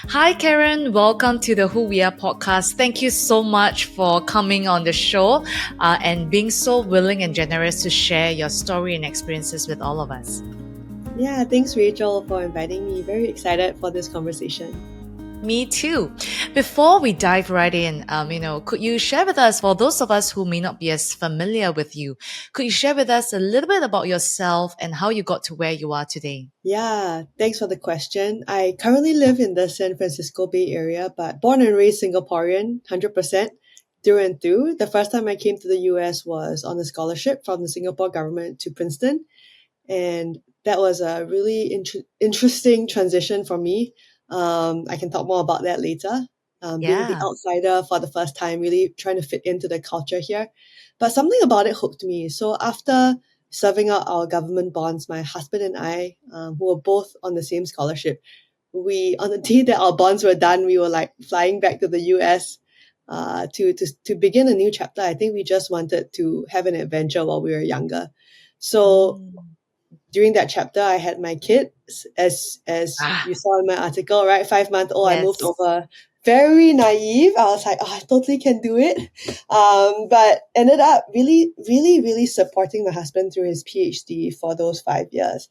Hi, Karen. Welcome to the Who We Are podcast. Thank you so much for coming on the show and being so willing and generous to share your story and experiences with all of us. Yeah, thanks, Rachel, for inviting me. Very excited for this conversation. Me too. Before we dive right in, could you share with us, for those of us who may not be as familiar with you, could you share with us a little bit about yourself and how you got to where you are today? Yeah, thanks for the question. I currently live in the San Francisco Bay Area, but born and raised Singaporean, 100% through and through. The first time I came to the US was on a scholarship from the Singapore government to Princeton. And that was a really interesting transition for me. I can talk more about that later. Being the Yeah. outsider for the first time, really trying to fit into the culture here. But something about it hooked me. So after serving out our government bonds, my husband and I, who were both on the same scholarship, on the day that our bonds were done, we were like flying back to the US to begin a new chapter. I think we just wanted to have an adventure while we were younger. So during that chapter, I had my kids, as Ah, you saw in my article, right? 5-month old, I moved yes. over. Very naive. I was like, oh, I totally can do it. But ended up really, really, really supporting my husband through his PhD for those 5 years.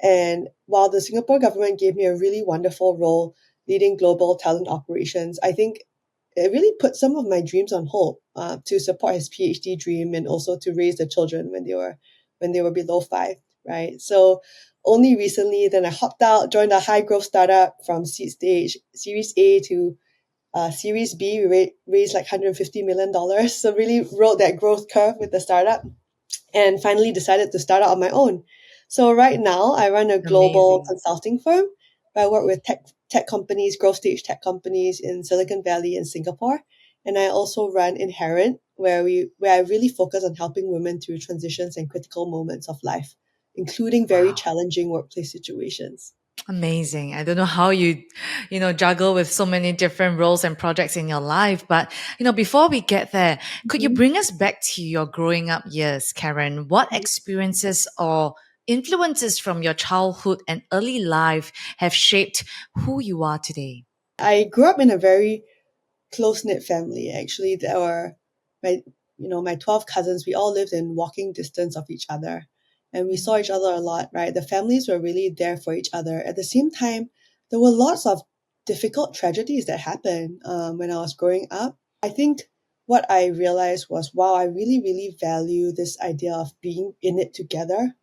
And while the Singapore government gave me a really wonderful role leading global talent operations, I think it really put some of my dreams on hold to support his PhD dream and also to raise the children when they were below 5, right? So only recently, then I hopped out, joined a high growth startup from seed stage, Series A to Series B. We raised like $150 million. So really rode that growth curve with the startup and finally decided to start out on my own. So right now, I run a global Amazing. consulting firm. I work with tech companies, growth stage tech companies in Silicon Valley and Singapore. And I also run Inherent, where I really focus on helping women through transitions and critical moments of life, including very Wow. challenging workplace situations. Amazing. I don't know how you juggle with so many different roles and projects in your life. But, before we get there, could you Mhm. bring us back to your growing up years, Karen? What experiences or influences from your childhood and early life have shaped who you are today? I grew up in a very close knit family. Actually, there were my my 12 cousins. We all lived in walking distance of each other, and we saw each other a lot. Right, the families were really there for each other. At the same time, there were lots of difficult tragedies that happened when I was growing up. I think what I realized was, wow, I really, really value this idea of being in it together.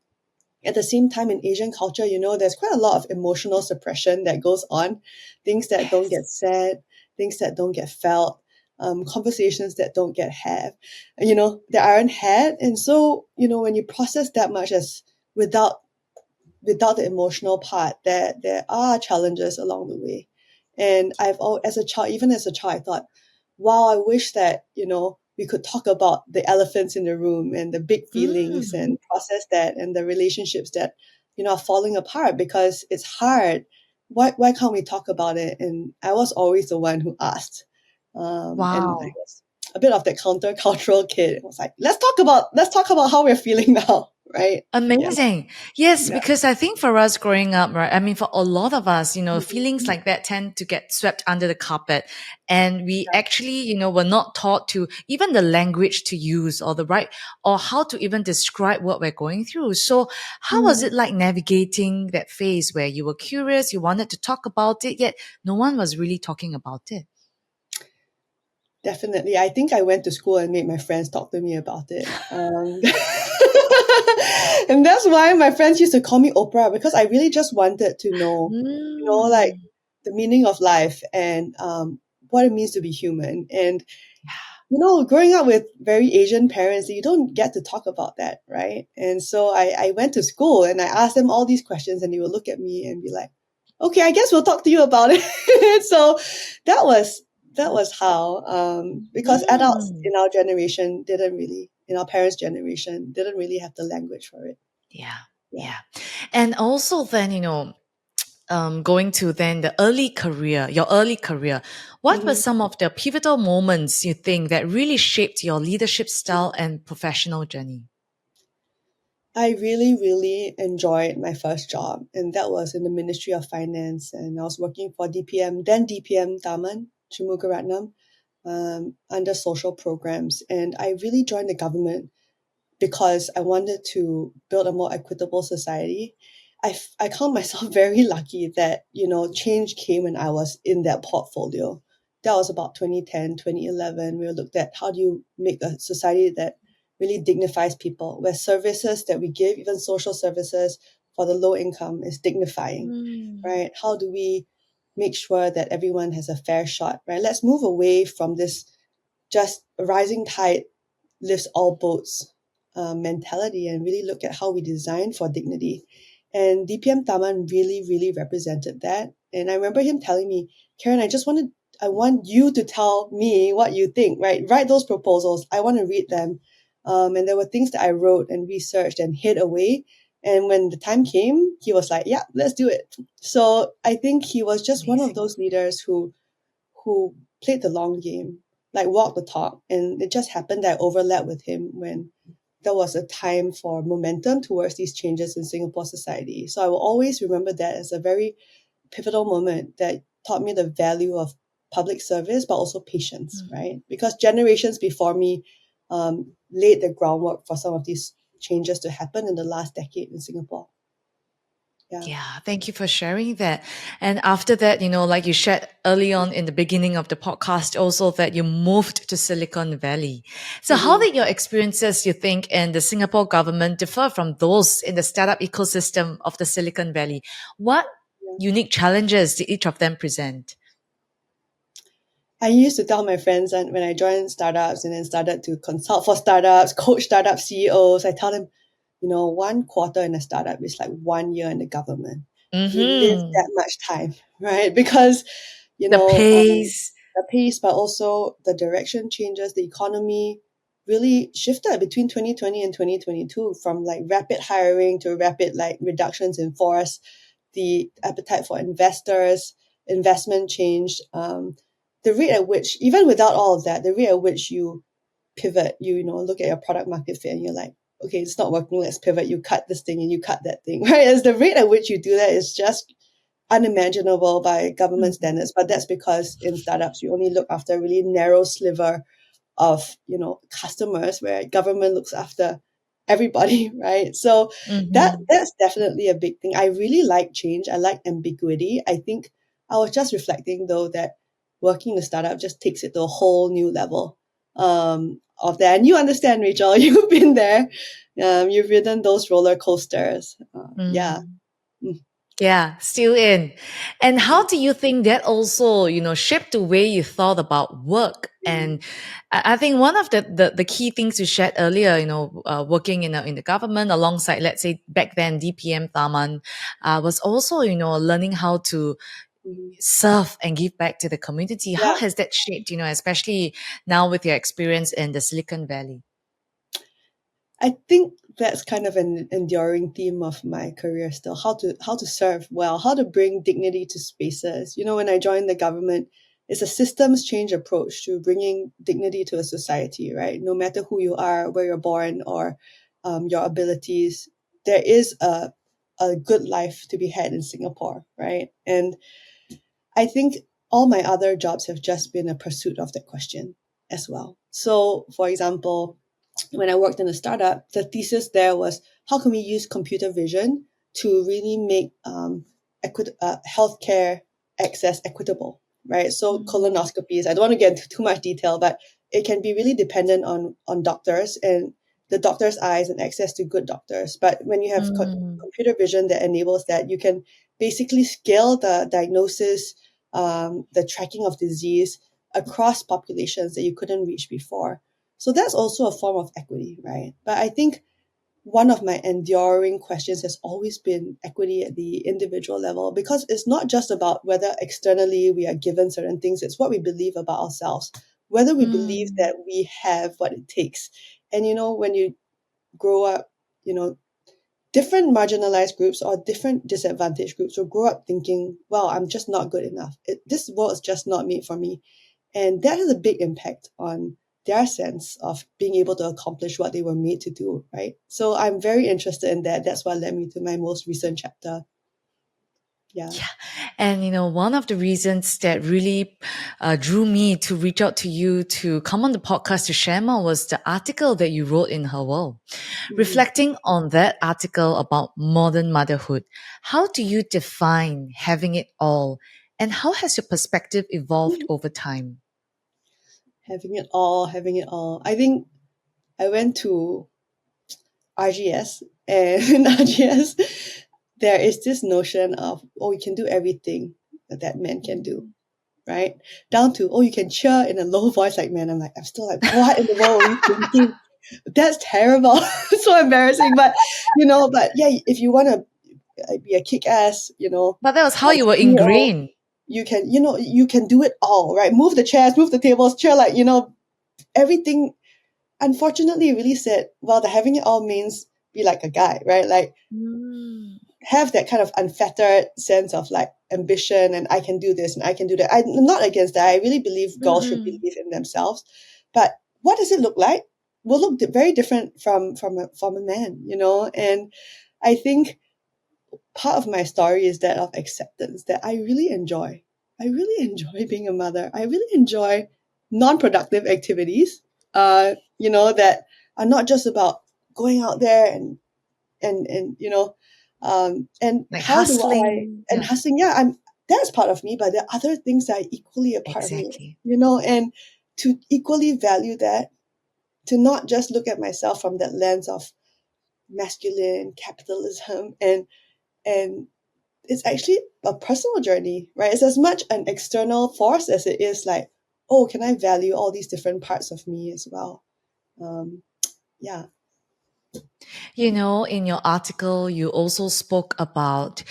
At the same time, in Asian culture, there's quite a lot of emotional suppression that goes on, things that don't get Yes. said, things that don't get felt, conversations that don't get had, that aren't had. And so, when you process that much as without without the emotional part, there are challenges along the way. And as a child, even as a child, I thought, wow, I wish that we could talk about the elephants in the room and the big feelings Mm. and process that and the relationships that are falling apart because it's hard. Why can't we talk about it? And I was always the one who asked, and I Wow. was a bit of that countercultural kid. It was like, let's talk about how we're feeling now, right? Yeah, Amazing. Yes, yeah. because I think for us growing up, right? I mean, for a lot of us, feelings Mhm. like that tend to get swept under the carpet. And we Yeah. actually, were not taught to even the language to use or the right or how to even describe what we're going through. So how was it Mm. like navigating that phase where you were curious, you wanted to talk about it, yet no one was really talking about it? Definitely. I think I went to school and made my friends talk to me about it. And that's why my friends used to call me Oprah because I really just wanted to know, like Mm. the meaning of life and what it means to be human. And, growing up with very Asian parents, you don't get to talk about that, right? And so I went to school and I asked them all these questions and they would look at me and be like, okay, I guess we'll talk to you about it. So that was that was how because adults Mm. in our generation in our parents' generation didn't really have the language for it. Yeah. Yeah. Yeah. And also then, going to then your early career, what were hmm some of the pivotal moments you think that really shaped your leadership style and professional journey? I really, really enjoyed my first job, and that was in the Ministry of Finance. And I was working for DPM, then DPM Daman, Shumugaratnam, under social programs. And I really joined the government because I wanted to build a more equitable society. I count myself very lucky that, change came when I was in that portfolio. That was about 2010, 2011. We looked at how do you make a society that really dignifies people, where services that we give, even social services for the low income, is dignifying, Mm. right? How do we make sure that everyone has a fair shot, right? Let's move away from this just a rising tide lifts all boats mentality and really look at how we design for dignity. And DPM Taman really, really represented that. And I remember him telling me, Karen, I want you to tell me what you think, right? Write those proposals. I want to read them. And there were things that I wrote and researched and hid away. And when the time came, he was like, yeah, let's do it. So I think he was just one of Amazing. those leaders who played the long game, like walked the talk. And it just happened that I overlapped with him when there was a time for momentum towards these changes in Singapore society. So I will always remember that as a very pivotal moment that taught me the value of public service, but also patience, Mm. right? Because generations before me laid the groundwork for some of these changes to happen in the last decade in Singapore. Yeah. Yeah, thank you for sharing that. And after that, like you shared early on in the beginning of the podcast, also that you moved to Silicon Valley. So, how Mm-hmm. did your experiences, you think, in the Singapore government differ from those in the startup ecosystem of the Silicon Valley? What Yeah. unique challenges did each of them present? I used to tell my friends and when I joined startups and then started to consult for startups, coach startup CEOs, I tell them, 1 quarter in a startup is like 1 year in the government. You live Mm-hmm. that much time, right? Because, you The know, um, pace. the pace, but also the direction changes, the economy really shifted between 2020 and 2022 from like rapid hiring to rapid like reductions in force. The appetite for investors, investment changed. The rate at which, even without all of that, the rate at which you pivot, look at your product market fit and you're like, okay, it's not working, let's pivot. You cut this thing and you cut that thing, right? As the rate at which you do that is just unimaginable by government Mm. standards. But that's because in startups, you only look after a really narrow sliver of, customers where government looks after everybody, right? So Mm-hmm. that's definitely a big thing. I really like change. I like ambiguity. I think I was just reflecting though that working in a startup just takes it to a whole new level of that. And you understand, Rachel, you've been there. You've ridden those roller coasters. Yeah. Mm. Mm, Yeah, still in. And yeah. how do you think that also, shaped the way you thought about work? And I think one of the key things you shared earlier, working in the government alongside, let's say back then, DPM Taman, was also, learning how to Mhm. serve and give back to the community. How Yeah. has that shaped, especially now with your experience in the Silicon Valley? I think that's kind of an enduring theme of my career still. How to serve well, how to bring dignity to spaces. When I joined the government, it's a systems change approach to bringing dignity to a society, right? No matter who you are, where you're born, or your abilities, there is a good life to be had in Singapore, right? And I think all my other jobs have just been a pursuit of that question as well. So, for example, when I worked in a startup, the thesis there was how can we use computer vision to really make healthcare access equitable, right? So Mm. colonoscopies, I don't want to get into too much detail, but it can be really dependent on doctors and the doctor's eyes and access to good doctors. But when you have Mm. computer vision that enables that, you can basically scale the diagnosis, the tracking of disease across populations that you couldn't reach before. So that's also a form of equity, right? But I think one of my enduring questions has always been equity at the individual level because it's not just about whether externally we are given certain things, it's what we believe about ourselves, whether we believe Mm. that we have what it takes. And when you grow up, you know, different marginalized groups or different disadvantaged groups will grow up thinking, well, I'm just not good enough. This world is just not made for me. And that has a big impact on their sense of being able to accomplish what they were made to do, right? So I'm very interested in that. That's what led me to my most recent chapter. Yeah. Yeah. And, one of the reasons that really drew me to reach out to you to come on the podcast to share more was the article that you wrote in Her World. Mm. Reflecting on that article about modern motherhood, how do you define having it all? And how has your perspective evolved over time? Having it all, having it all. I think I went to RGS, and in RGS, there is this notion of, oh, you can do everything that men can do, right? Down to, oh, you can cheer in a low voice like men. I'm still like, what in the world are you thinking? That's terrible. It's so embarrassing. But yeah, if you want to be a kick ass, But that was how like you were CEO, ingrained. you can do it all, right? Move the chairs, move the tables, cheer, everything. Unfortunately, it really said, well, the having it all means be like a guy, right? Like, Mm. have that kind of unfettered sense of like ambition and I can do this and I can do that. I'm not against that. I really believe girls should Mm-mm. believe in themselves. But what does it look like? Will look very different from a man, And I think part of my story is that of acceptance that I really enjoy. I really enjoy being a mother. I really enjoy non-productive activities, that are not just about going out there and Like how do I hustling. and Yeah, hustling. Yeah, that's part of me, but there are other things that are equally a part of me, exactly. and to equally value that, to not just look at myself from that lens of masculine capitalism and it's actually a personal journey, right? It's as much an external force as it is like, oh, can I value all these different parts of me as well? Um, yeah. In your article, you also spoke about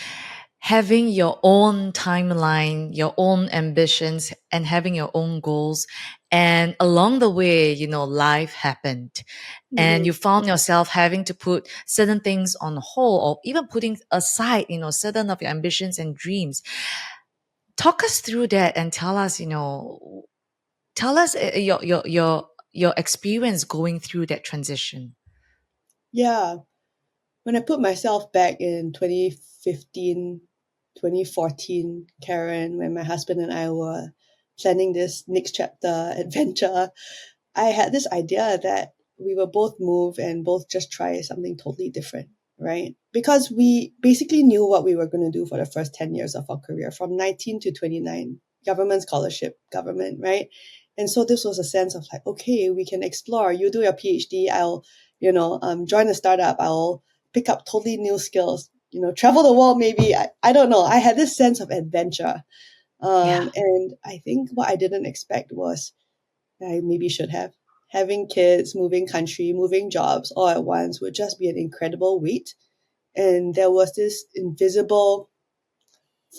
having your own timeline, your own ambitions, and having your own goals. And along the way, life happened. And Mhm. you found yourself having to put certain things on hold or even putting aside, certain of your ambitions and dreams. Talk us through that and tell us your experience going through that transition. Yeah. When I put myself back in 2015, 2014, Karen, when my husband and I were planning this next chapter adventure, I had this idea that we will both move and both just try something totally different, right? Because we basically knew what we were going to do for the first 10 years of our career, from 19 to 29, government scholarship, government, right? And so this was a sense of like, okay, we can explore. You do your PhD, I'll, join a startup, I'll pick up totally new skills, travel the world maybe. I don't know. I had this sense of adventure. Yeah. And I think what I didn't expect was I maybe should have. Having kids, moving country, moving jobs all at once would just be an incredible weight. And there was this invisible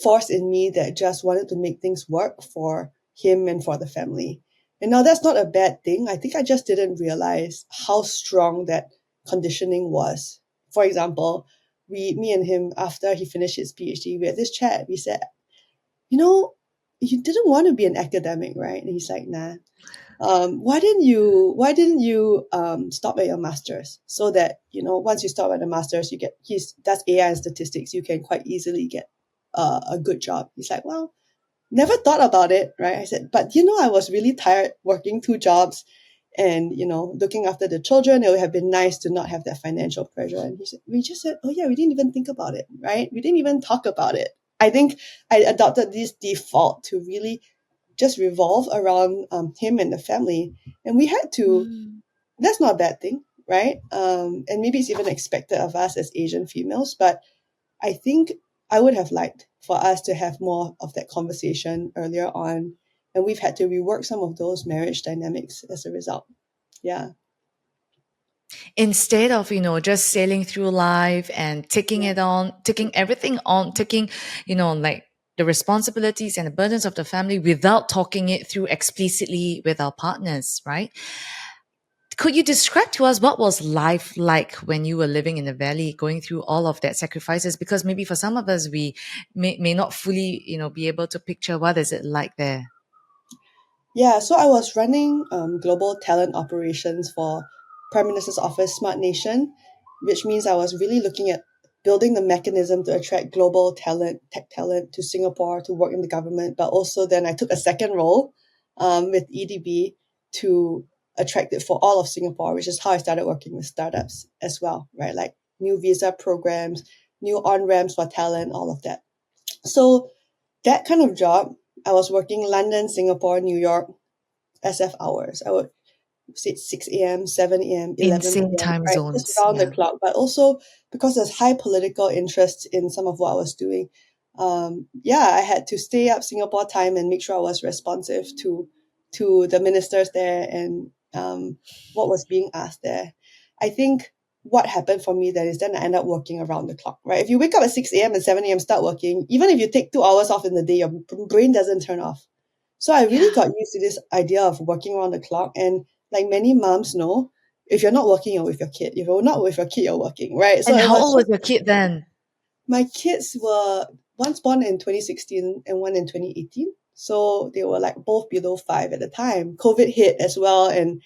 force in me that just wanted to make things work for him and for the family. And now that's not a bad thing. I think I just didn't realize how strong that conditioning was. For example, me and him, after he finished his PhD, we had this chat. We said, you know, you didn't want to be an academic, right? And he's like, nah. Why didn't you stop at your masters so that once you stop at the masters you get that's AI and statistics, you can quite easily get a good job. He's like, well, never thought about it, right? I said, but I was really tired working two jobs and looking after the children. It would have been nice to not have that financial pressure. And we just said, oh yeah, we didn't even think about it, right? We didn't even talk about it. I think I adopted this default to really just revolve around him and the family. And we had to, Mm. that's not a bad thing, right? And maybe it's even expected of us as Asian females, but I think I would have liked for us to have more of that conversation earlier on. And we've had to rework some of those marriage dynamics as a result. Yeah. Instead of just sailing through life and Yeah. taking everything on, taking like the responsibilities and the burdens of the family without talking it through explicitly with our partners, right? Could you describe to us what was life like when you were living in the valley, going through all of that sacrifices? Because maybe for some of us, we may not fully, be able to picture what is it like there. Yeah, so I was running global talent operations for Prime Minister's Office Smart Nation, which means I was really looking at building the mechanism to attract global talent, tech talent to Singapore to work in the government. But also then I took a second role with EDB to attract it for all of Singapore, which is how I started working with startups as well, right? Like new visa programs, new on-ramps for talent, all of that. So that kind of job, I was working London, Singapore, New York, SF hours. I would say 6 a.m., 7 a.m., 11 Insane p.m., time right? Just zones. around the Yeah. clock. But also because there's high political interest in some of what I was doing, yeah, I had to stay up Singapore time and make sure I was responsive to the ministers there and what was being asked there. I think what happened for me then is then I end up working around the clock, right? If you wake up at 6 a.m. and 7 a.m. start working, even if you take 2 hours off in the day, your brain doesn't turn off. So I really Yeah. got used to this idea of working around the clock. And like many moms know, if you're not working, you're with your kid. If you're not with your kid, you're working, right? So And it how was old was just, your kid then? my kids were once born in 2016 and one in 2018. So they were like both below 5 at the time. COVID hit as well. And,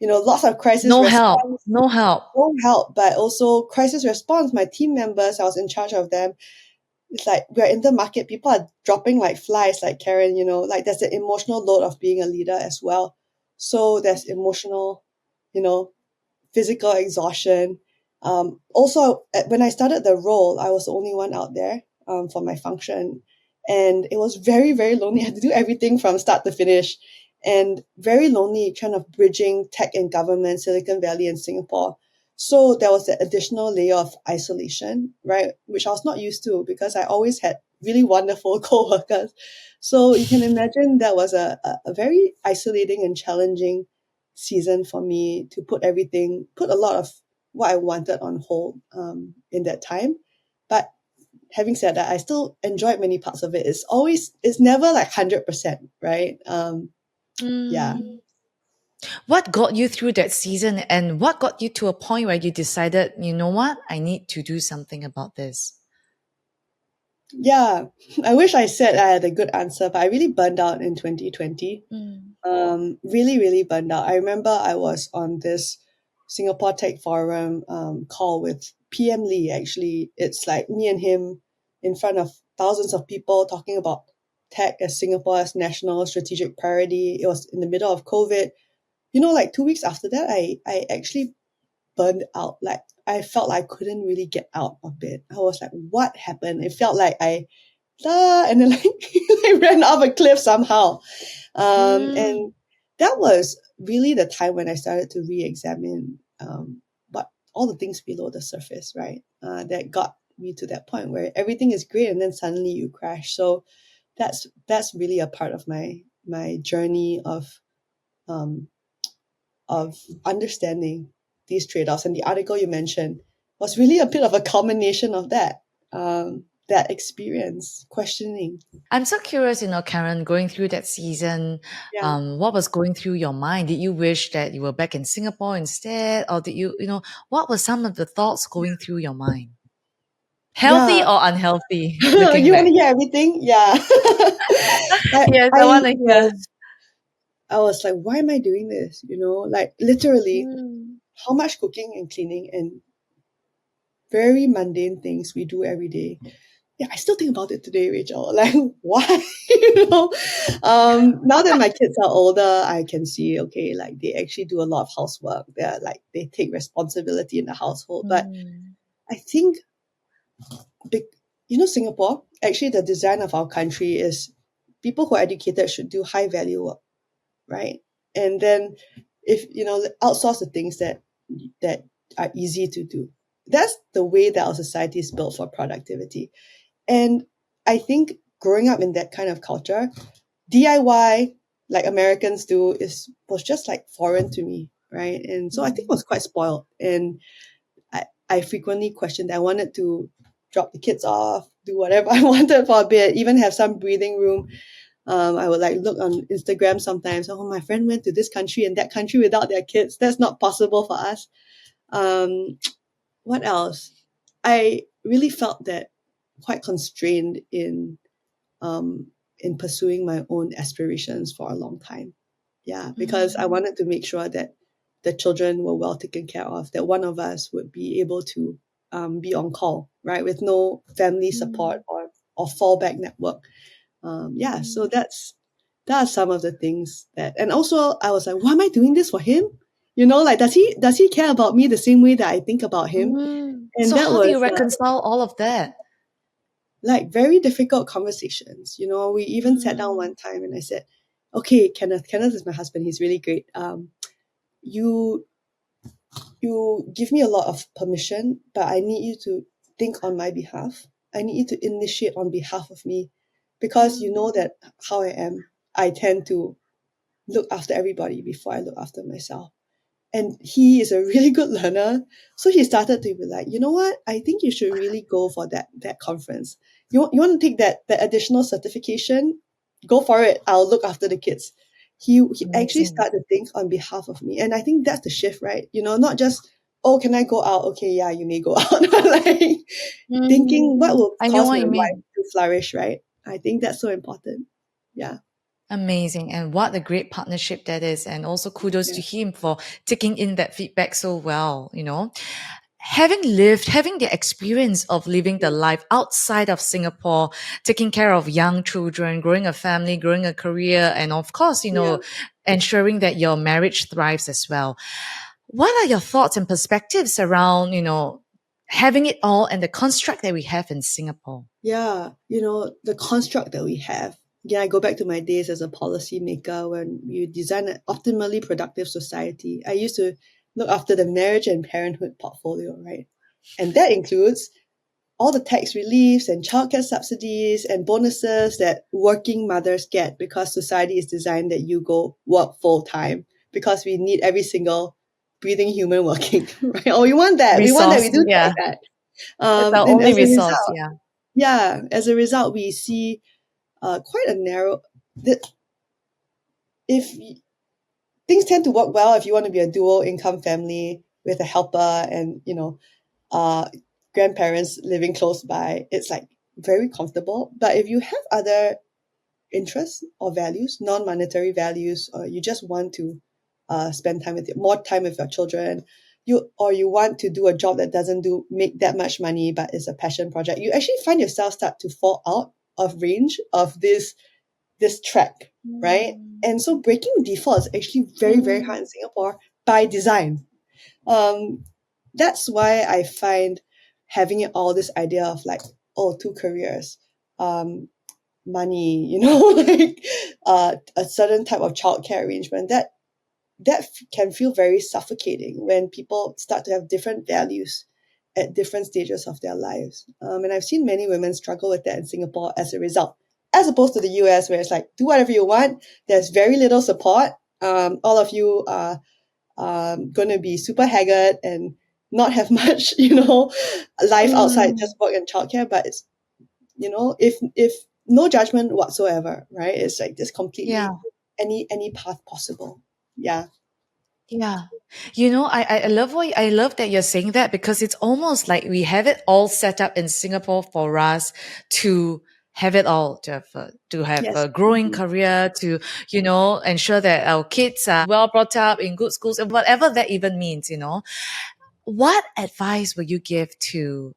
lots of crisis No help. response, No help. no help, but also crisis response. My team members, I was in charge of them. It's like we're in the market, people are dropping like flies, like Karen, like there's an emotional load of being a leader as well. So there's emotional, you know, physical exhaustion. Also, when I started the role, I was the only one out there for my function. And it was very, very lonely. I had to do everything from start to finish and very lonely, kind of bridging tech and government, Silicon Valley and Singapore. So there was that additional layer of isolation, right? Which I was not used to because I always had really wonderful co-workers. So you can imagine that was a very isolating and challenging season for me to put a lot of what I wanted on hold in that time. But having said that, I still enjoyed many parts of it. It's never like 100%, right? Yeah. Mm. What got you through that season and what got you to a point where you decided, you know what, I need to do something about this? Yeah. I wish I said I had a good answer, but I really burned out in 2020. Mm. Really, really burned out. I remember I was on this Singapore Tech Forum call with PM Lee. Actually, it's like me and him in front of thousands of people talking about tech as Singapore's national strategic priority. It was in the middle of COVID. Like 2 weeks after that, I actually burned out. Like I felt like I couldn't really get out of bed. I was like, what happened? It felt like and then like I ran off a cliff somehow. And Mm. that was really the time when I started to re-examine what all the things below the surface, right? That got me to that point where everything is great and then suddenly you crash. So that's really a part of my journey um, of understanding these trade-offs. And the article you mentioned was really a bit of a culmination of that experience, questioning. I'm so curious, Karen, going through that season, Yeah. what was going through your mind? Did you wish that you were back in Singapore instead? Or did what were some of the thoughts going through your mind? Healthy Yeah. or unhealthy, looking You want back? to hear everything? Yeah. I, Yes, I I want to hear. was I was like, why am I doing this? Like literally Mm. how much cooking and cleaning and very mundane things we do every day. Yeah, I still think about it today, Rachel. Like, why? Now that my kids are older, I can see, okay, like they actually do a lot of housework. They're like, they take responsibility in the household. But Mm. I think, big, Singapore, actually, the design of our country is people who are educated should do high value work, right? And then if, outsource the things that are easy to do. That's the way that our society is built for productivity. And I think growing up in that kind of culture, DIY, like Americans do, was just like foreign to me, right? And so I think I Mm. was quite spoiled. And I frequently questioned. I wanted to drop the kids off, do whatever I wanted for a bit, even have some breathing room. I would like look on Instagram sometimes. Oh, my friend went to this country and that country without their kids. That's not possible for us. Um, what else? I really felt that quite constrained in pursuing my own aspirations for a long time. Yeah, because I wanted to make sure that the children were well taken care of, that one of us would be able to be on call, right, with no family support or fallback network. Yeah, so that are some of the things that, and also I was like, why am I doing this for him? You know, like does he care about me the same way that I think about him? And So that how do you was reconcile all of that? like very difficult conversations. You know, we even sat down one time and I said, okay, Kenneth is my husband. He's really great. You you give me a lot of permission, but I need you to think on my behalf. I need you to initiate on behalf of me because you know that how I am. I tend to look after everybody before I look after myself. And he is a really good learner. So he started to be like, you know what? I think you should really go for that conference. You want to take that additional certification? Go for it. I'll look after the kids. He actually Amazing. started to think on behalf of me. And I think that's the shift, right? You know, not just, oh, can I go out? Okay, yeah, you may go out. Like thinking what will I know cause what my you life mean. to flourish, right? I think that's so important. Yeah. Amazing. And what a great partnership that is. And also kudos Yeah. to him for taking in that feedback so well, you know. Having the experience of living the life outside of Singapore, taking care of young children, growing a family, growing a career, and of course, you Yeah. know, ensuring that your marriage thrives as well. What are your thoughts and perspectives around, you know, having it all and the construct that we have in Singapore? Yeah, you know, the construct that we have. Again, I go back to my days as a policymaker when you design an optimally productive society. I used to look after the marriage and parenthood portfolio, right? And that includes all the tax reliefs and childcare subsidies and bonuses that working mothers get because society is designed that you go work full time because we need every single breathing human working, right? Oh, we want that. We want that. Resource, We do yeah. like that. It's our And only as a resource, result, yeah. yeah, as a result, we see quite a narrow. If things tend to work well, if you want to be a dual income family with a helper and uh, grandparents living close by, it's like very comfortable. But if you have other interests or values, non-monetary values, or you just want to spend more time with your children, you want to do a job that doesn't do make that much money but is a passion project, you actually find yourself start to fall out of range of this track, right? And so breaking default is actually very, very hard in Singapore by design. Um, that's why I find having it all this idea of like, oh, two careers, um, money, like a certain type of childcare arrangement that can feel very suffocating when people start to have different values at different stages of their lives. And I've seen many women struggle with that in Singapore as a result, as opposed to the US, where it's like, do whatever you want. There's very little support. All of you are going to be super haggard and not have much, life outside just work and childcare. But it's, if no judgment whatsoever, right? It's like this Yeah. completely any path possible. Yeah. Yeah. You know, I love that you're saying that because it's almost like we have it all set up in Singapore for us to have it all, to have Yes. a growing Mhm. career, to, you know, ensure that our kids are well brought up in good schools and whatever that even means, you know. What advice would you give to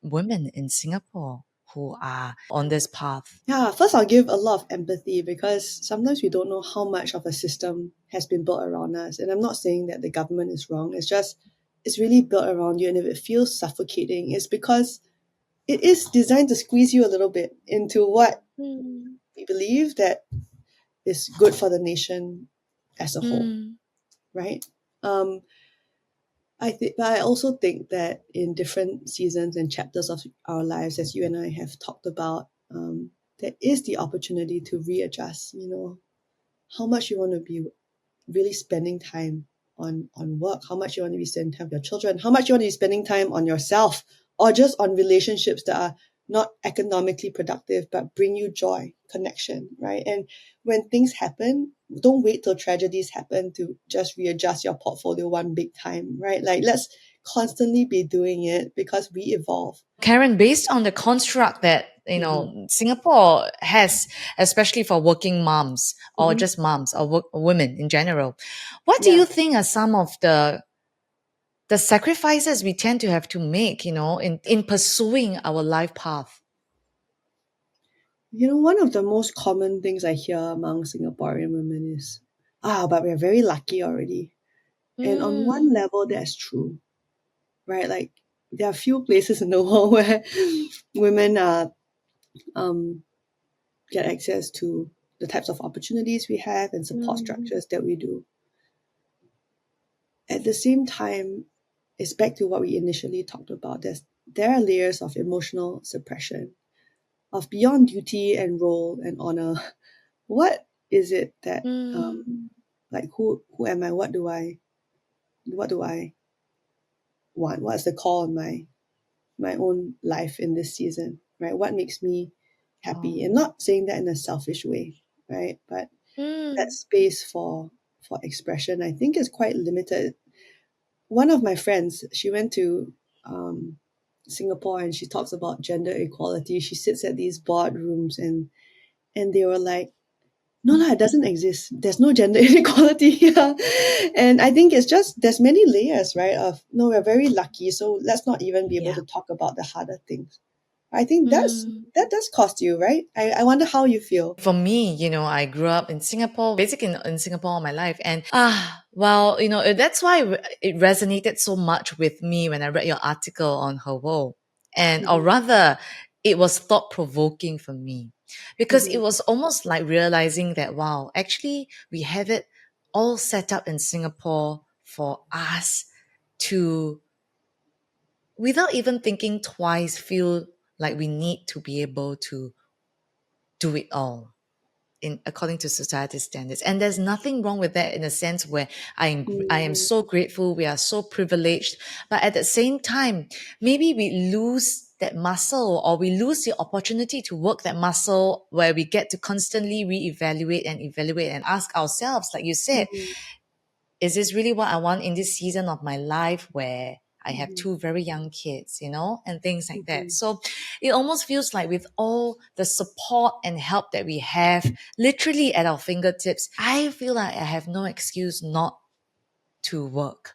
women in Singapore who are on this path? Yeah, first I'll give a lot of empathy because sometimes we don't know how much of a system has been built around us. And I'm not saying that the government is wrong. It's just, it's really built around you. And if it feels suffocating, it's because it is designed to squeeze you a little bit into what we believe that is good for the nation as a whole, right? Um, but I also think that in different seasons and chapters of our lives, as you and I have talked about, there is the opportunity to readjust. How much you want to be really spending time on work, how much you want to be spending time with your children, how much you want to be spending time on yourself, or just on relationships that are not economically productive but bring you joy, connection, right? And when things happen, don't wait till tragedies happen to just readjust your portfolio one big time, right? Like let's constantly be doing it because we evolve. Karen, based on the construct that Mm-hmm. Singapore has, especially for working moms or Mm-hmm. just moms or women in general. What do Yeah. you think are some of the sacrifices we tend to have to make, in pursuing our life path? One of the most common things I hear among Singaporean women is, but we're very lucky already. And on one Mm, level, that's true, right? Like, there are few places in the world where women um, get access to the types of opportunities we have and support mm, structures that we do. At the same time, it's back to what we initially talked about. There are layers of emotional suppression, of beyond duty and role and honor. What is it that mm. like who am I? What do I want? What's the call on my own life in this season, right? What makes me happy? And Oh. not saying that in a selfish way, right? But that Mm. space for expression, I think, is quite limited. One of my friends, she went to um, Singapore, and she talks about gender equality. She sits at these boardrooms, and they were like, no, lah, it doesn't exist. There's no gender inequality here. And I think it's just, there's many layers, right? Of, no, we're very lucky. So let's not even be able Yeah. to talk about the harder things. I think Mm. that does cost you, right? I wonder how you feel. For me, I grew up in Singapore, basically in Singapore all my life. And well, that's why it resonated so much with me when I read your article on her woe. Or Mm-hmm, rather, it was thought provoking for me because it mm-hmm, was almost like realizing that, wow, actually, we have it all set up in Singapore for us to, without even thinking twice, feel like we need to be able to do it all in according to society's standards. And there's nothing wrong with that in a sense where I am mm-hmm, so grateful, we are so privileged. But at the same time, maybe we lose that muscle, or we lose the opportunity to work that muscle where we get to constantly reevaluate and evaluate and ask ourselves, like you said, mm-hmm, is this really what I want in this season of my life where I have mm-hmm, two very young kids, and things like that. mm-hmm, So it almost feels like with all the support and help that we have literally at our fingertips, I feel like I have no excuse not to work.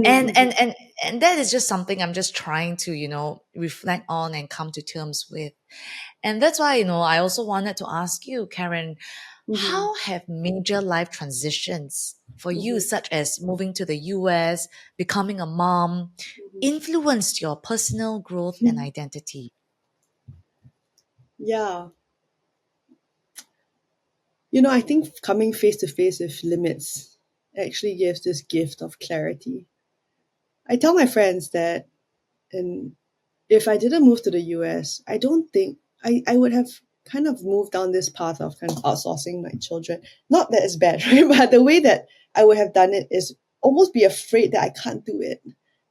And mm-hmm, and and and that is just something I'm just trying to, reflect on and come to terms with. And that's why, I also wanted to ask you, Karen, mm-hmm, how have major life transitions for you, mm-hmm, such as moving to the US, becoming a mom, influenced your personal growth and mm-hmm. identity? Yeah. I think coming face to face with limits actually gives this gift of clarity. I tell my friends that, and if I didn't move to the US, I don't think I would have kind of moved down this path of kind of outsourcing my children. Not that it's bad, right? But the way that I would have done it is almost be afraid that I can't do it.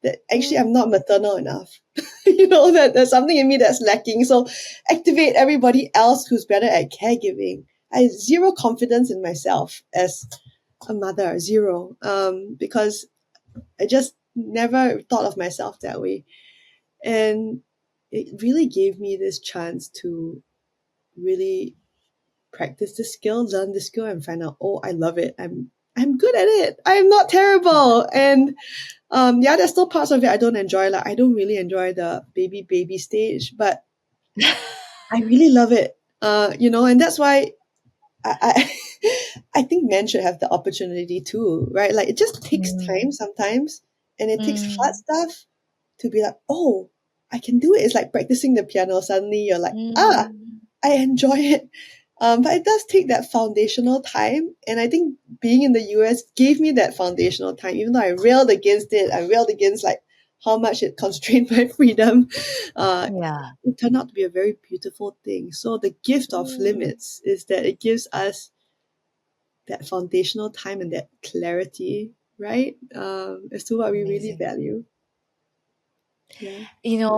That actually I'm Mm, not maternal enough. That there's something in me that's lacking. So activate everybody else who's better at caregiving. I have zero confidence in myself as a mother, zero. Because I just never thought of myself that way. And it really gave me this chance to really practice the skill, learn the skill, and find out, oh, I love it. I'm good at it. I'm not terrible. And yeah, there's still parts of it I don't enjoy. Like I don't really enjoy the baby stage, but I really love it. And that's why I I think men should have the opportunity too, right? Like it just takes time mm, sometimes, and it takes hard mm, stuff to be like, oh, I can do it. It's like practicing the piano. Suddenly you're like, mm. I enjoy it. But it does take that foundational time. And I think being in the US gave me that foundational time, even though I railed against it. I railed against like how much it constrained my freedom. Uh, Yeah. it turned out to be a very beautiful thing. So the gift of Mm, limits is that it gives us that foundational time and that clarity, right? As to what we really amazing. value. Yeah.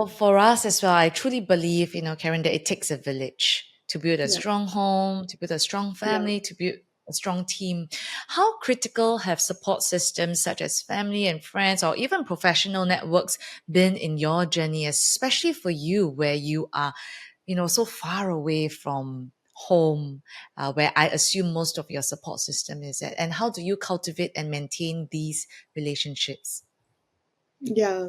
For us as well, I truly believe, Karen, that it takes a village to build a Yeah. strong home, to build a strong Yeah. family, to build a strong team. How critical have support systems such as family and friends or even professional networks been in your journey, especially for you, where you are, so far away from home, where I assume most of your support system is at? And how do you cultivate and maintain these relationships? Yeah.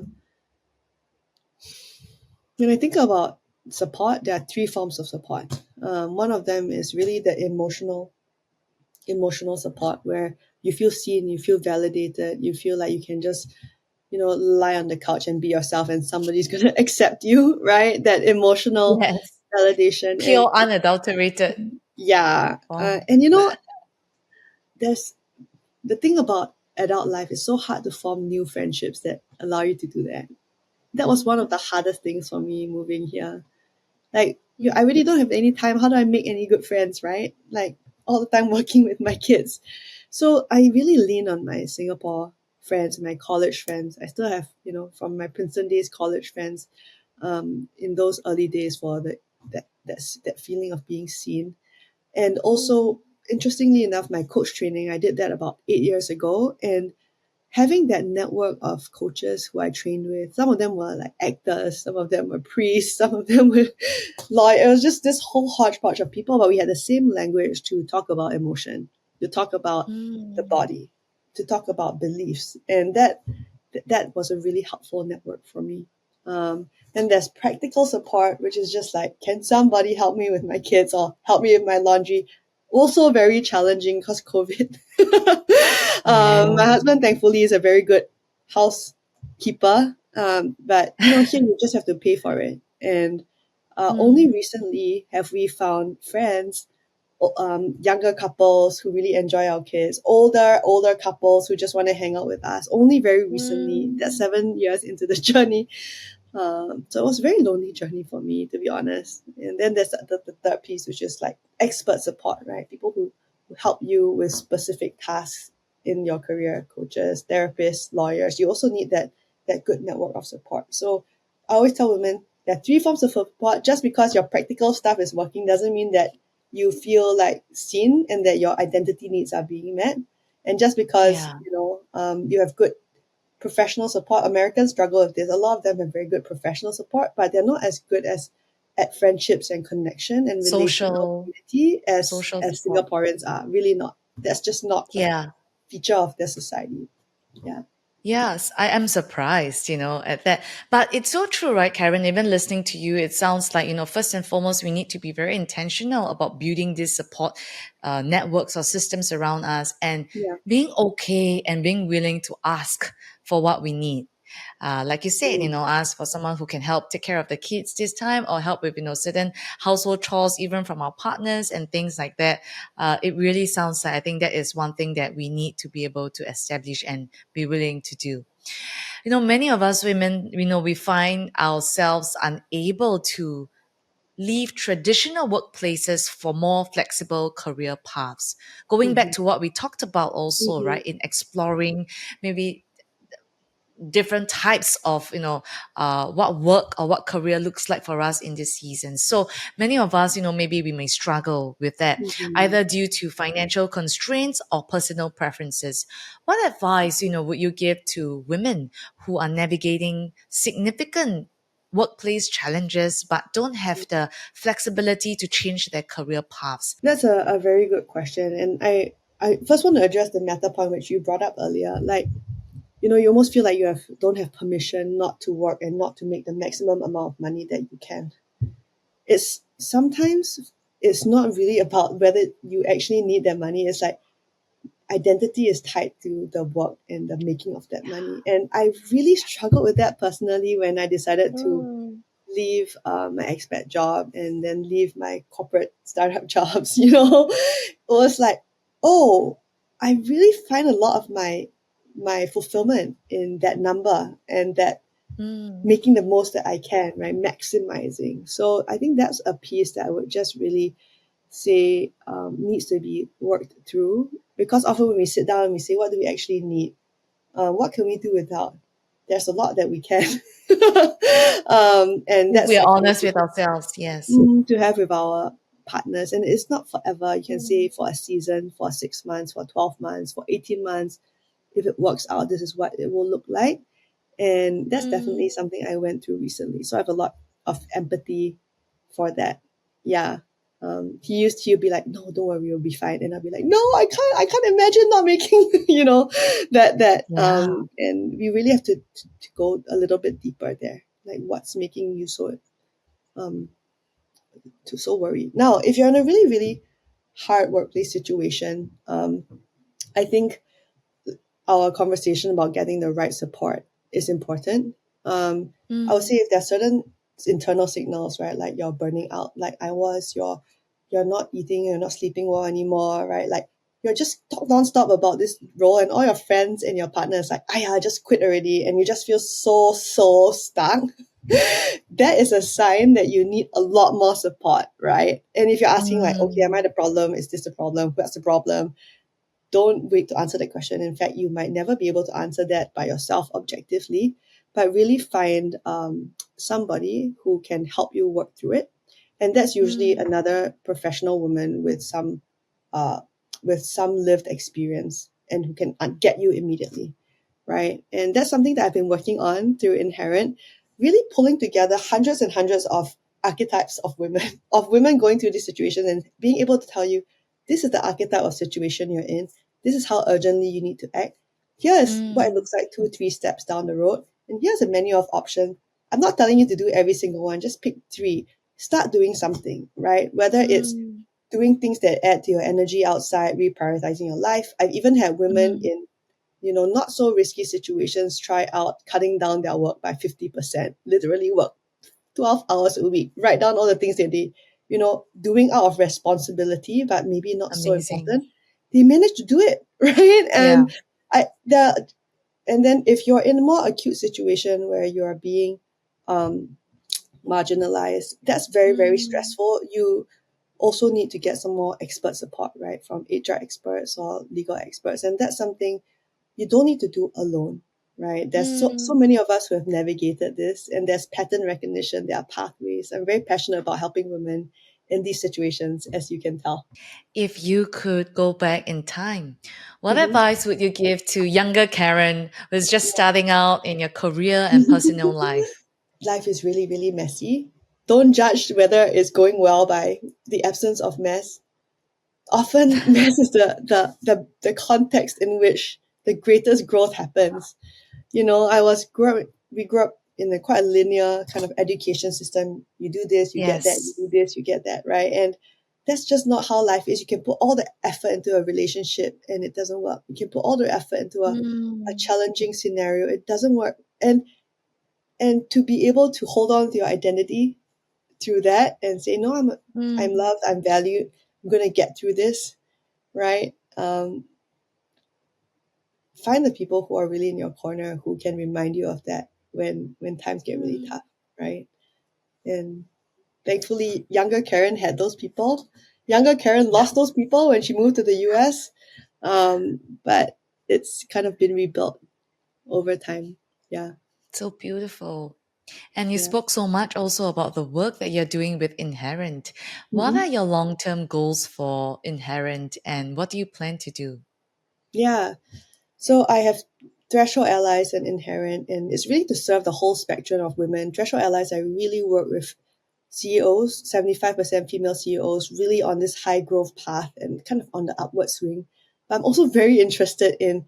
When I think about support, there are three forms of support. One of them is really the emotional support where you feel seen, you feel validated, you feel like you can just lie on the couch and be yourself and somebody's going to accept you, right? That emotional Yes. validation. And Pure, unadulterated yeah, form. and there's the thing about adult life is so hard to form new friendships that allow you to do that. That was one of the hardest things for me moving here. Like, I really don't have any time. How do I make any good friends, right? Like, all the time working with my kids. So I really lean on my Singapore friends, my college friends. I still have, from my Princeton days, college friends, in those early days for that feeling of being seen. And also, interestingly enough, my coach training, I did that about 8 years ago. And having that network of coaches who I trained with, some of them were like actors, some of them were priests, some of them were lawyers. It was just this whole hodgepodge of people, but we had the same language to talk about emotion, to talk about the Mm. body, to talk about beliefs. And that was a really helpful network for me. Then there's practical support, which is just like, can somebody help me with my kids or help me with my laundry? Also very challenging because COVID. My Yeah. husband, thankfully, is a very good housekeeper. But here you just have to pay for it. And only Mm. recently have we found friends, younger couples who really enjoy our kids, older couples who just want to hang out with us. Only very recently, that's Mm. 7 years into the journey. So it was a very lonely journey for me, to be honest. And then there's the third piece, which is like expert support, right? People who help you with specific tasks in your career, coaches, therapists, lawyers. You also need that good network of support. So I always tell women there are three forms of support. Just because your practical stuff is working doesn't mean that you feel like seen and that your identity needs are being met. And just because Yeah. you have good professional support. Americans struggle with this. A lot of them have very good professional support, but they're not as good as at friendships and connection and relational Social, community social as support. Singaporeans are. Really not. That's just not a Yeah. feature of their society. Yeah. Yes, I am surprised, at that. But it's so true, right, Karen? Even listening to you, it sounds like, first and foremost, we need to be very intentional about building these support networks or systems around us and Yeah. being okay and being willing to ask for what we need. Like you said, Mm. ask for someone who can help take care of the kids this time or help with, certain household chores, even from our partners and things like that. It really sounds like I think that is one thing that we need to be able to establish and be willing to do. Many of us women, we find ourselves unable to leave traditional workplaces for more flexible career paths. Going back Mm-hmm. to what we talked about also, Mm-hmm. right, in exploring maybe different types of what work or what career looks like for us in this season. So many of us, maybe we may struggle with that Mm-hmm. either due to financial constraints or personal preferences. What advice would you give to women who are navigating significant workplace challenges but don't have the flexibility to change their career paths? That's a very good question. And I first want to address the meta point which you brought up earlier. Like, you almost feel like you don't have permission not to work and not to make the maximum amount of money that you can. It's sometimes it's not really about whether you actually need that money. It's like identity is tied to the work and the making of that money. And I really struggled with that personally when I decided to Mm. leave my expat job and then leave my corporate startup jobs. It was like, oh, I really find a lot of my fulfillment in that number and that Mm. making the most that I can, right? Maximizing. So I think that's a piece that I would just really say needs to be worked through, because often when we sit down and we say, what do we actually need? What can we do without? There's a lot that we can. And If that's we are something honest with ourselves, yes. to have with our partners. And it's not forever. You can say for a season, for 6 months, for 12 months, for 18 months. If it works out, this is what it will look like. And that's Mm. definitely something I went through recently. So I have a lot of empathy for that. Yeah. He'll be like, no, don't worry, you'll be fine. And I'll be like, no, I can't imagine not making, Yeah. and we really have to go a little bit deeper there. Like what's making you um, so worried? Now, if you're in a really, really hard workplace situation, I think our conversation about getting the right support is important. I would say Mm, if there are certain internal signals, right, like you're burning out, like I was, you're not eating, you're not sleeping well anymore, right? Like you're just talk nonstop about this role, and all your friends and your partner is like, "Aya, just quit already," and you just feel so stuck. That is a sign that you need a lot more support, right? And if you're asking like, "Okay, am I mm, the problem? Is this the problem? What's the problem?" Don't wait to answer that question. In fact, you might never be able to answer that by yourself objectively, but really find somebody who can help you work through it. And that's usually mm, another professional woman uh, with some lived experience and who can get you immediately, right? And that's something that I've been working on through Inherent, really pulling together hundreds and hundreds of archetypes of women, of women going through this situation and being able to tell you, this is the archetype of situation you're in. This is how urgently you need to act. Here is what it mm, looks like 2, 3 steps down the road. And here's a menu of options. I'm not telling you to do every single one, just pick three. Start doing something, right? Whether it's mm, doing things that add to your energy outside, reprioritizing your life. I've even had women mm. in not so risky situations try out cutting down their work by 50%, literally work 12 hours a week, write down all the things that doing out of responsibility, but maybe not so Amazing. important. They manage to do it, right? Yeah. And then if you're in a more acute situation where you're being um, marginalized, that's very, very Mm, stressful. You also need to get some more expert support, right, from HR experts or legal experts. And that's something you don't need to do alone, right? There's so mm. many of us who have navigated this, and there's pattern recognition, there are pathways. I'm very passionate about helping women in these situations, as you can tell. If you could go back in time, what Mhm. advice would you give to younger Karen who's just starting out in your career and personal life? Life is really, really messy. Don't judge whether it's going well by the absence of mess. Often, mess is the context in which the greatest growth happens. We grew up in a quite linear kind of education system. You do this, you get that, you Yes. do this, you get that, right? And that's just not how life is. You can put all the effort into a relationship and it doesn't work. You can put all the effort into a Mm, challenging scenario, it doesn't work. And to be able to hold on to your identity through that and say, no, I'm mm. loved, I'm valued, I'm gonna get through this, right? Find the people who are really in your corner who can remind you of that when times get really Mm. tough, right? And thankfully, younger Karen had those people. Younger Karen Yeah. lost those people when she moved to the US, but it's kind of been rebuilt over time. Yeah, So beautiful. And you yeah. spoke so much also about the work that you're doing with Inherent. What Hmm. are your long term goals for Inherent and what do you plan to do? Yeah. So I have Threshold Allies and Inherent, and it's really to serve the whole spectrum of women. Threshold Allies, I really work with CEOs, 75% female CEOs, really on this high growth path and kind of on the upward swing. But I'm also very interested in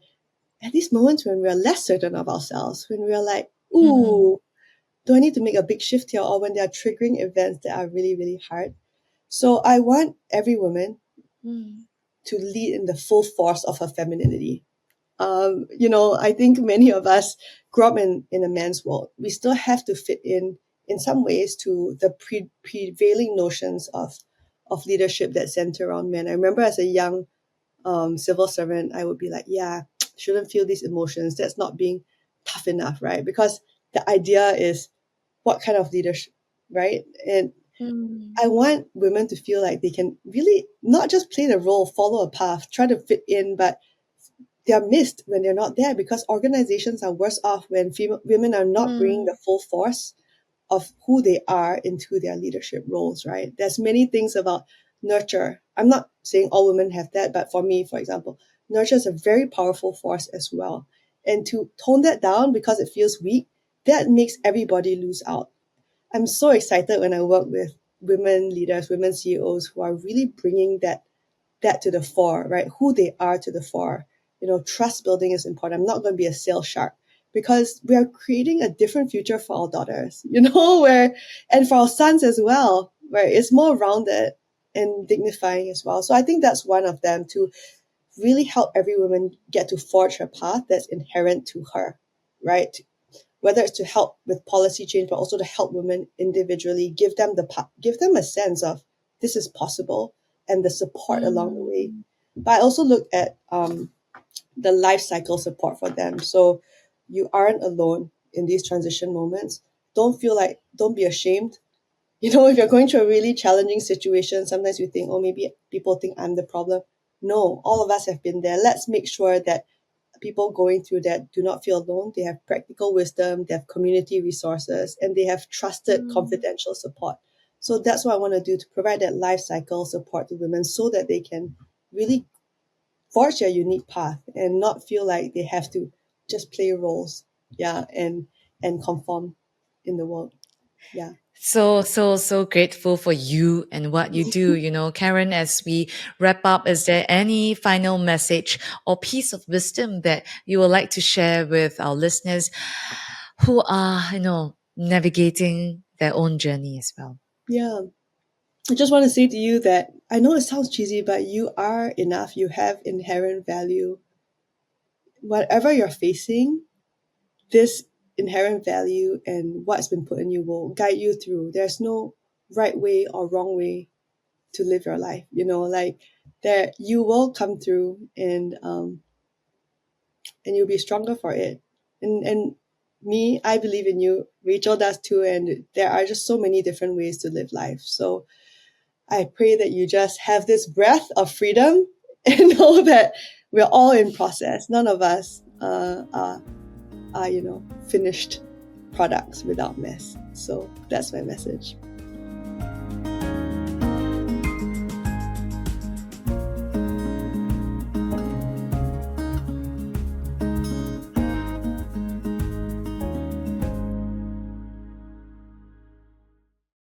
at these moments when we are less certain of ourselves, when we are like, Mm, ooh, do I need to make a big shift here? Or when there are triggering events that are really, really hard. So I want every woman mm, to lead in the full force of her femininity. I think many of us grew up in a man's world. We still have to fit in some ways to the prevailing notions of leadership that center around men. I remember as a young civil servant, I would be like, yeah, shouldn't feel these emotions. That's not being tough enough, right? Because the idea is what kind of leadership, right? And mm, I want women to feel like they can really not just play the role, follow a path, try to fit in, but they are missed when they're not there because organizations are worse off when women are not bringing mm, the full force of who they are into their leadership roles, right? There's many things about nurture. I'm not saying all women have that, but for me, for example, nurture is a very powerful force as well. And to tone that down because it feels weak, that makes everybody lose out. I'm so excited when I work with women leaders, women CEOs who are really bringing that to the fore, right? Who they are to the fore. Trust building is important. I'm not going to be a sales shark because we are creating a different future for our daughters, and for our sons as well, where it's more rounded and dignifying as well. So I think that's one of them, to really help every woman get to forge her path that's inherent to her, right? Whether it's to help with policy change, but also to help women individually, give them a sense of this is possible and the support along the way. But I also look at the life cycle support for them. So you aren't alone in these transition moments. Don't be ashamed. If you're going through a really challenging situation, sometimes you think, oh, maybe people think I'm the problem. No, all of us have been there. Let's make sure that people going through that do not feel alone. They have practical wisdom, they have community resources, and they have trusted confidential support. So that's what I want to do, to provide that life cycle support to women so that they can really forge their unique path and not feel like they have to just play roles, and conform in the world. Yeah. So grateful for you and what you do. Karen, as we wrap up, is there any final message or piece of wisdom that you would like to share with our listeners who are, navigating their own journey as well? Yeah. I just want to say to you that I know it sounds cheesy, but you are enough. You have inherent value. Whatever you're facing, this inherent value and what's been put in you will guide you through. There's no right way or wrong way to live your life. There, you will come through, and you'll be stronger for it. And me, I believe in you. Rachel does too. And there are just so many different ways to live life. So I pray that you just have this breath of freedom and know that we're all in process. None of us are finished products without mess. So that's my message.